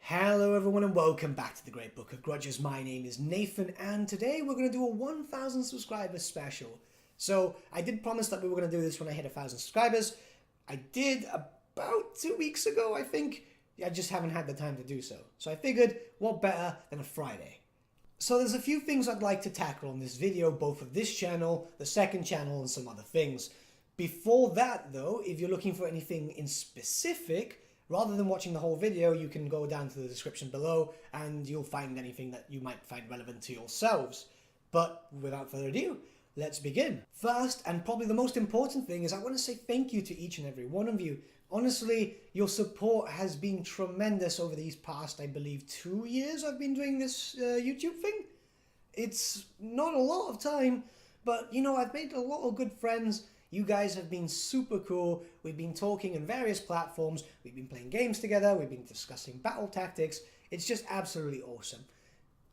Hello everyone and welcome back to the Great Book of Grudges. My name is Nathan and today we're going to do a 1,000 subscribers special. So I did promise that we were going to do this when I hit 1,000 subscribers. I did about 2 weeks ago, I think. I just haven't had the time to do so. So I figured, what better than a Friday? So there's a few things I'd like to tackle on this video, both of this channel, the second channel, and some other things. Before that though, if you're looking for anything in specific, rather than watching the whole video, you can go down to the description below and you'll find anything that you might find relevant to yourselves. But without further ado, let's begin. First, and probably the most important thing, is I want to say thank you to each and every one of you. Honestly, your support has been tremendous over these past, I believe, 2 years I've been doing this YouTube thing. It's not a lot of time, but you know, I've made a lot of good friends. You guys have been super cool. We've been talking on various platforms. We've been playing games together. We've been discussing battle tactics. It's just absolutely awesome.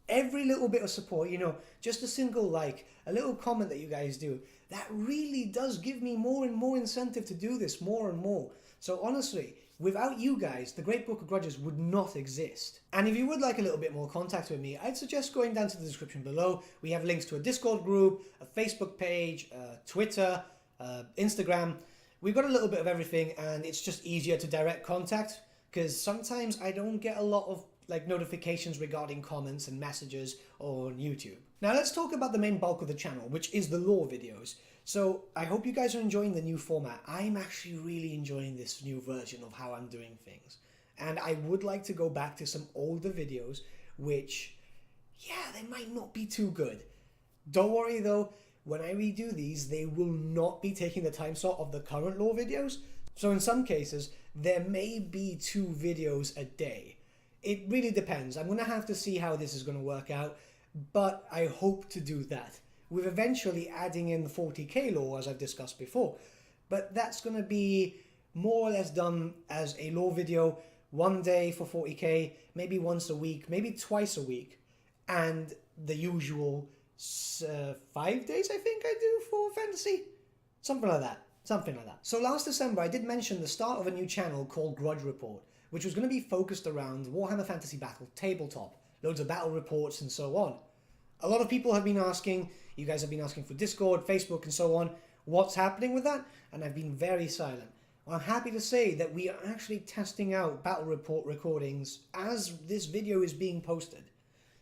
Every little bit of support, you know, just a single like, a little comment that you guys do, that really does give me more and more incentive to do this more and more. So honestly, without you guys, the Great Book of Grudges would not exist. And if you would like a little bit more contact with me, I'd suggest going down to the description below. We have links to a Discord group, a Facebook page, Twitter, Instagram. We've got a little bit of everything, and it's just easier to direct contact because sometimes I don't get a lot of notifications regarding comments and messages on YouTube. Now let's talk about the main bulk of the channel, which is the lore videos. So I hope you guys are enjoying the new format. I'm actually really enjoying this new version of how I'm doing things, and I would like to go back to some older videos which, yeah, they might not be too good. Don't worry though, when I redo these, they will not be taking the time slot of the current lore videos. So in some cases, there may be 2 videos a day. It really depends. I'm going to have to see how this is going to work out, but I hope to do that, with eventually adding in the 40k lore as I've discussed before. But that's going to be more or less done as a lore video, one day for 40k, maybe once a week, maybe twice a week, and the usual 5 days I think I do for fantasy. Something like that. So last December I did mention the start of a new channel called Grudge Report, which was going to be focused around Warhammer Fantasy Battle Tabletop, loads of battle reports and so on. A lot of people have been asking, you guys have been asking for Discord, Facebook and so on, what's happening with that? And I've been very silent. Well, I'm happy to say that we are actually testing out battle report recordings as this video is being posted.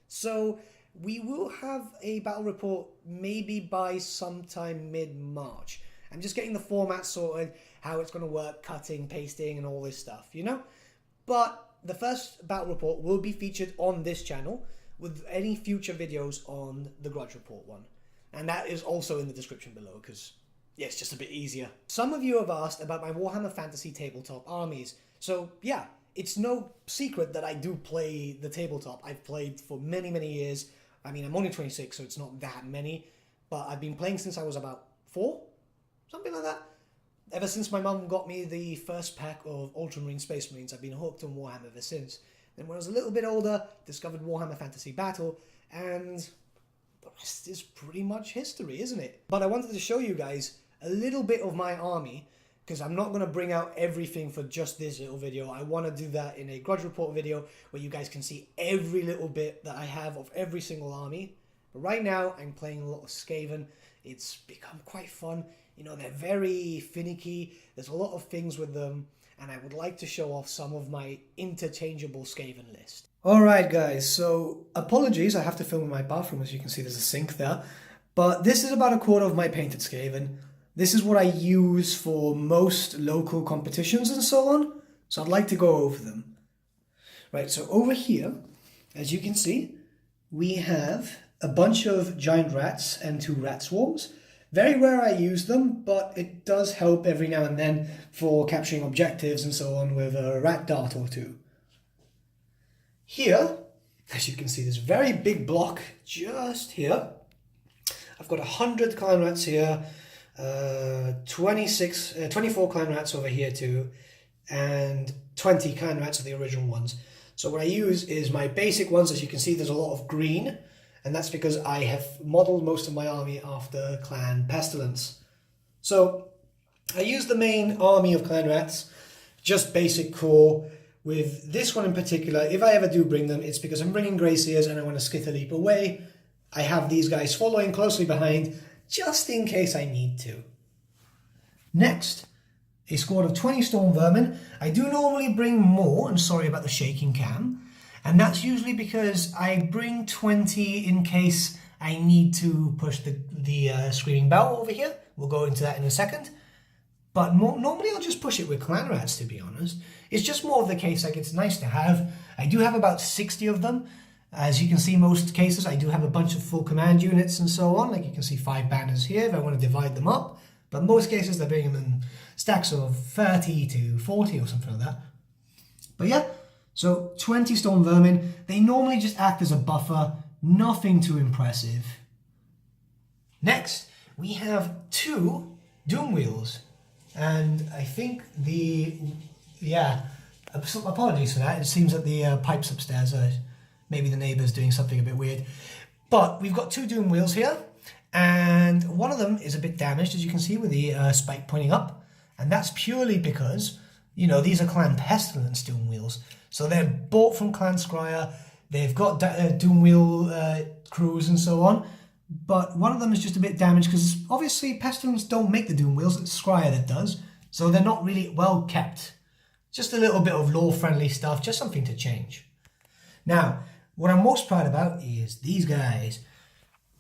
So we will have a battle report maybe by sometime mid-March. I'm just getting the format sorted, how it's going to work, cutting, pasting, and all this stuff, you know? But the first battle report will be featured on this channel, with any future videos on the Grudge Report one. And that is also in the description below, because, yeah, it's just a bit easier. Some of you have asked about my Warhammer Fantasy tabletop armies. So, yeah, it's no secret that I do play the tabletop. I've played for many, many years. I mean, I'm only 26, so it's not that many, but I've been playing since I was about 4, something like that. Ever since my mum got me the first pack of Ultramarine Space Marines, I've been hooked on Warhammer ever since. Then when I was a little bit older, discovered Warhammer Fantasy Battle, and the rest is pretty much history, isn't it? But I wanted to show you guys a little bit of my army, because I'm not going to bring out everything for just this little video. I want to do that in a Grudge Report video where you guys can see every little bit that I have of every single army. But right now, I'm playing a lot of Skaven. It's become quite fun. You know, they're very finicky. There's a lot of things with them. And I would like to show off some of my interchangeable Skaven list. Alright guys, so apologies, I have to film in my bathroom. As you can see, there's a sink there. But this is about a quarter of my painted Skaven. This is what I use for most local competitions and so on, so I'd like to go over them. Right, so over here, as you can see, we have a bunch of giant rats and 2 rat swarms. Very rare I use them, but it does help every now and then for capturing objectives and so on with a rat dart or 2. Here, as you can see, this very big block just here. I've got 100 clan rats here. 24 clan rats over here too, and 20 clan rats are the original ones. So what I use is my basic ones. As you can see, there's a lot of green, and that's because I have modeled most of my army after Clan Pestilence. So I use the main army of clan rats, just basic core, with this one in particular, if I ever do bring them, it's because I'm bringing Graciers and I want to skitter leap away. I have these guys following closely behind, just in case I need to. Next, a squad of 20 Storm Vermin. I do normally bring more, and sorry about the shaking cam, and that's usually because I bring 20 in case I need to push the Screaming Bell over here. We'll go into that in a second. But normally I'll just push it with clan rats, to be honest. It's just more of the case, like, it's nice to have. I do have about 60 of them. As you can see, most cases I do have a bunch of full command units and so on. Like, you can see 5 banners here if I want to divide them up. But most cases they're bringing them in stacks of 30 to 40 or something like that. But yeah, so 20 Storm Vermin. They normally just act as a buffer. Nothing too impressive. Next, we have 2 Doom Wheels. And I think apologies for that. It seems that the pipes upstairs are, maybe the neighbour's doing something a bit weird. But we've got 2 Doom Wheels here, and one of them is a bit damaged, as you can see, with the spike pointing up. And that's purely because, you know, these are Clan Pestilence Doom Wheels. So they're bought from Clan Scryer. They've got Doom Wheel crews and so on. But one of them is just a bit damaged because obviously Pestilence don't make the Doom Wheels, it's Scryer that does. So they're not really well kept. Just a little bit of lore-friendly stuff, just something to change. Now, what I'm most proud about is these guys.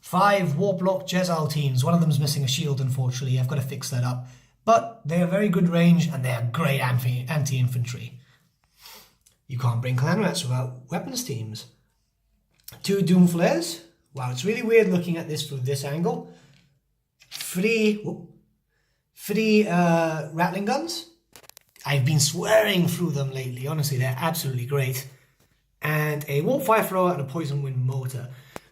5 Warplock Jezal teams. One of them's missing a shield, unfortunately. I've got to fix that up. But they are very good range and they are great anti-infantry. You can't bring clan rats without weapons teams. 2 Doom Flares. Wow, it's really weird looking at this from this angle. 3 Rattling Guns. I've been swearing through them lately. Honestly, they're absolutely great. And a Warp Fire Thrower and a Poison Wind Mortar.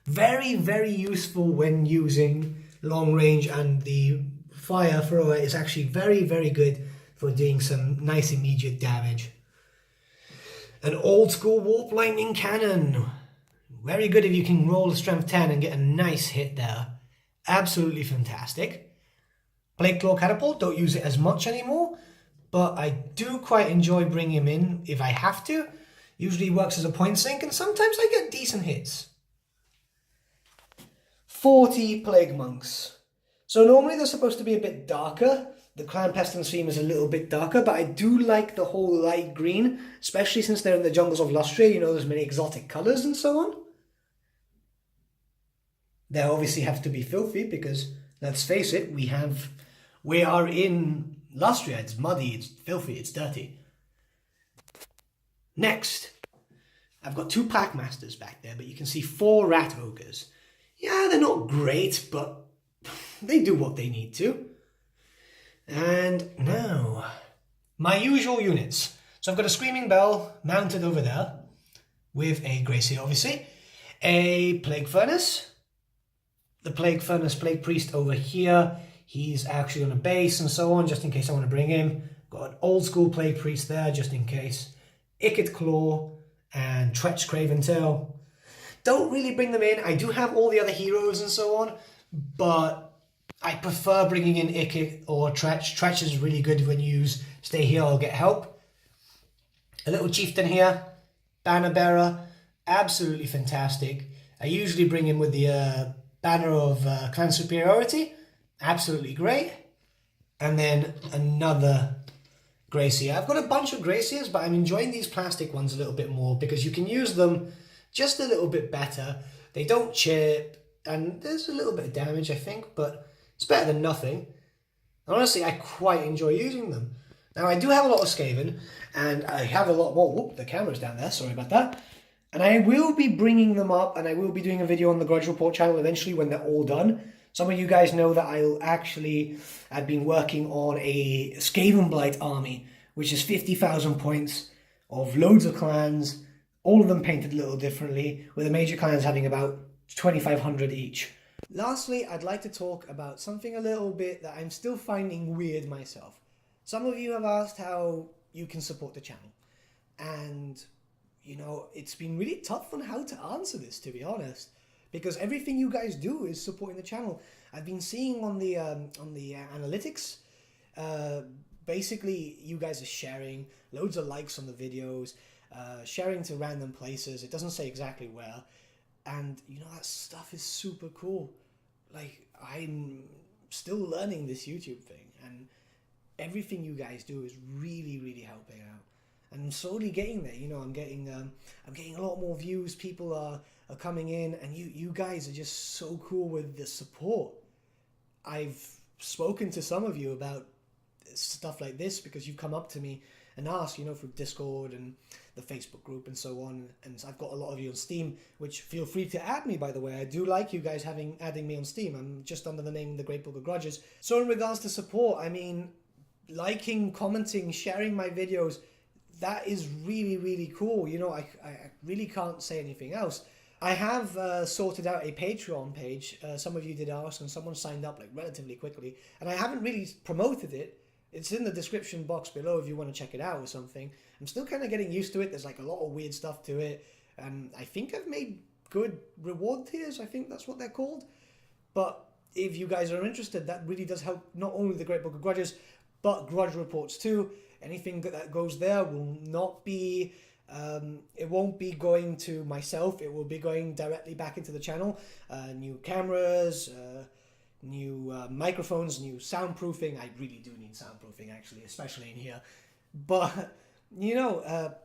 Very, very useful when using long range, and the Fire Thrower is actually very, very good for doing some nice immediate damage. An old school Warp Lightning Cannon. Very good if you can roll a strength 10 and get a nice hit there. Absolutely fantastic. Plague Claw Catapult, don't use it as much anymore, but I do quite enjoy bringing him in if I have to. Usually works as a point sink, and sometimes I get decent hits. 40 Plague Monks. So normally they're supposed to be a bit darker. The Clan Pestilence theme is a little bit darker, but I do like the whole light green, especially since they're in the jungles of Lustria. You know, there's many exotic colours and so on. They obviously have to be filthy because, let's face it, we are in Lustria. It's muddy, it's filthy, it's dirty. Next, I've got 2 Packmasters back there, but you can see 4 Rat Ogres. Yeah, they're not great, but they do what they need to. And now, my usual units. So I've got a Screaming Bell mounted over there, with a Gracie, obviously. A Plague Furnace. The Plague Furnace Plague Priest over here. He's actually on a base and so on, just in case I want to bring him. Got an old school Plague Priest there, just in case. Icked Claw and Tretch Craven Tail. Don't really bring them in. I do have all the other heroes and so on, but I prefer bringing in Icked or Tretch. Tretch is really good when you use Stay Here or Get Help. A little Chieftain here. Banner Bearer. Absolutely fantastic. I usually bring him with the Banner of Clan Superiority. Absolutely great. And then another Gracie. I've got a bunch of Gracies, but I'm enjoying these plastic ones a little bit more because you can use them just a little bit better. They don't chip, and there's a little bit of damage, I think, but it's better than nothing. Honestly, I quite enjoy using them. Now, I do have a lot of Skaven, and I have a lot more. Whoop, the camera's down there, sorry about that. And I will be bringing them up, and I will be doing a video on the Grudge Report channel eventually when they're all done. Some of you guys know that I've been working on a Skaven Blight army, which is 50,000 points of loads of clans, all of them painted a little differently, with the major clans having about 2,500 each. Lastly, I'd like to talk about something a little bit that I'm still finding weird myself. Some of you have asked how you can support the channel, and you know, it's been really tough on how to answer this, to be honest, because everything you guys do is supporting the channel. I've been seeing on the analytics, basically you guys are sharing loads of likes on the videos, sharing to random places. It doesn't say exactly where. And, you know, that stuff is super cool. Like, I'm still learning this YouTube thing, and everything you guys do is really, really helping out. And I'm slowly getting there. You know, I'm getting a lot more views. People are coming in, and you guys are just so cool with the support. I've spoken to some of you about stuff like this because you've come up to me and asked, you know, through Discord and the Facebook group and so on. And I've got a lot of you on Steam, which feel free to add me, by the way. I do like you guys adding me on Steam. I'm just under the name The Great Book of Grudges. So in regards to support, I mean, liking, commenting, sharing my videos, that is really, really cool. You know, I really can't say anything else. I have sorted out a Patreon page. Some of you did ask, and someone signed up like relatively quickly. And I haven't really promoted it. It's in the description box below if you want to check it out or something. I'm still kind of getting used to it. There's like a lot of weird stuff to it. I think I've made good reward tiers. I think that's what they're called. But if you guys are interested, that really does help not only the Great Book of Grudges, but Grudge Reports too. Anything that goes there will not be... it won't be going to myself. It will be going directly back into the channel. New cameras, new microphones, new soundproofing. I really do need soundproofing, actually, especially in here. But, you know,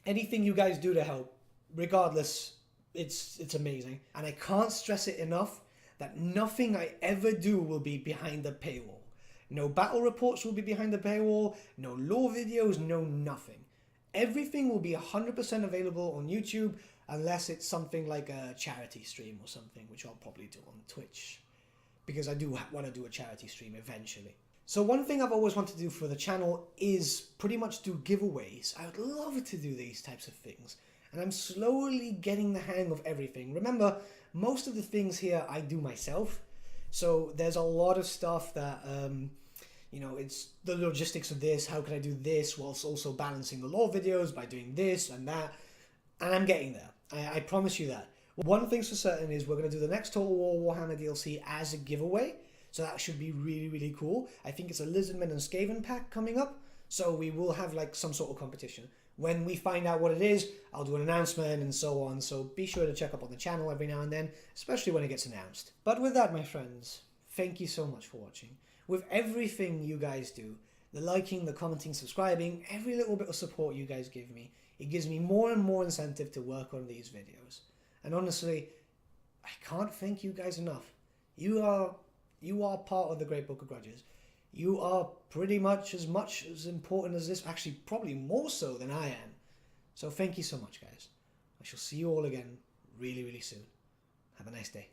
anything you guys do to help, regardless, it's amazing. And I can't stress it enough that nothing I ever do will be behind the paywall. No battle reports will be behind the paywall, no lore videos, no nothing. Everything will be 100% available on YouTube unless it's something like a charity stream or something, which I'll probably do on Twitch, because I do want to do a charity stream eventually. So one thing I've always wanted to do for the channel is pretty much do giveaways. I would love to do these types of things, and I'm slowly getting the hang of everything. Remember, most of the things here I do myself, so there's a lot of stuff that... you know, it's the logistics of this, how can I do this whilst also balancing the lore videos by doing this and that, and I'm getting there. I promise you that. One thing's for certain is we're going to do the next Total War Warhammer DLC as a giveaway, so that should be really, really cool. I think it's a Lizardmen and Skaven pack coming up, so we will have like some sort of competition. When we find out what it is, I'll do an announcement and so on, so be sure to check up on the channel every now and then, especially when it gets announced. But with that, my friends, thank you so much for watching. With everything you guys do, the liking, the commenting, subscribing, every little bit of support you guys give me, it gives me more and more incentive to work on these videos. And honestly, I can't thank you guys enough. You are part of the Great Book of Grudges. You are pretty much as important as this, actually probably more so than I am. So thank you so much, guys. I shall see you all again really, really soon. Have a nice day.